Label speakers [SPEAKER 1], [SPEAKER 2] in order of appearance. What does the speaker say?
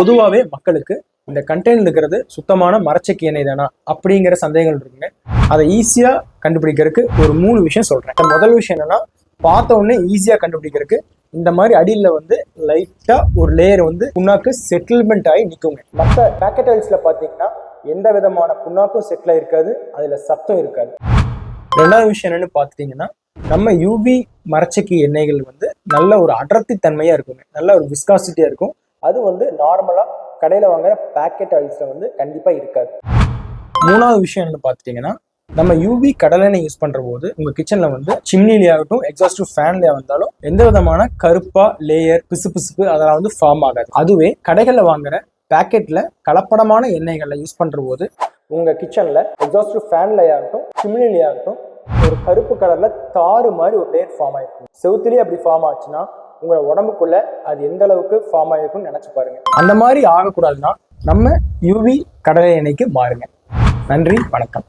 [SPEAKER 1] பொதுவாகவே மக்களுக்கு இந்த கண்டெய்னர் இருக்கிறது சுத்தமான மரச்செக்கு எண்ணெய் தானா அப்படிங்கிற சந்தேகங்கள் இருக்குங்க. அதை ஈஸியாக கண்டுபிடிக்கிறதுக்கு ஒரு 3 விஷயம் சொல்கிறேன். முதல் விஷயம் என்னன்னா, பார்த்த உடனே ஈஸியாக கண்டுபிடிக்கிறதுக்கு இந்த மாதிரி அடியில் வந்து லைட்டாக ஒரு லேயர் வந்து புண்ணாக்கு செட்டில்மெண்ட் ஆகி நிற்குங்க. மற்ற பேக்கெட் ஆயில்ஸில் பார்த்தீங்கன்னா எந்த விதமான புண்ணாக்கும் செட்டில் இருக்காது, அதில் சத்தம் இருக்காது. ரெண்டாவது விஷயம் என்னன்னு பார்த்துட்டிங்கன்னா, நம்ம யூவி மரச்செக்கு எண்ணெய்கள் வந்து நல்ல ஒரு அடர்த்தி தன்மையாக இருக்குங்க, நல்ல ஒரு விஸ்காசிட்டியாக இருக்கும். அது வந்து நார்மலாக கடையில் வாங்குற பேக்கெட் ஆயில்ஸில் வந்து கண்டிப்பாக இருக்காது. மூணாவது விஷயம் என்னன்னு பார்த்துட்டிங்கன்னா, நம்ம யூவி கடலெண்ணெய் யூஸ் பண்ணுற போது உங்கள் கிச்சனில் வந்து சிம்னிலேயாகட்டும் எக்ஸாஸ்டிவ் ஃபேன்லேயே வந்தாலும் எந்த விதமான கருப்பா லேயர் பிசுபிசுப்பு அதெல்லாம் வந்து ஃபார்ம் ஆகாது. அதுவே கடைகளில் வாங்குற பேக்கெட்டில் கலப்படமான எண்ணெய்களை யூஸ் பண்ணுற போது உங்கள் கிச்சனில் எக்ஸாஸ்டிவ் ஃபேன்லேயாகட்டும் சிம்னிலேயாகட்டும் ஒரு கருப்பு கலரில் தாறு மாதிரி ஒரு லேயர் ஃபார்ம் ஆகிருக்கும். செவுத்துலேயே அப்படி ஃபார்ம் ஆச்சுன்னா உங்களோட உடம்புக்குள்ள அது எந்த அளவுக்கு ஃபார்ம் ஆகிருக்கும்னு நினச்சி பாருங்க. அந்த மாதிரி ஆகக்கூடாதுன்னா நம்ம யூவி கடலை எண்ணெய்க்கு மாறுங்க. நன்றி, வணக்கம்.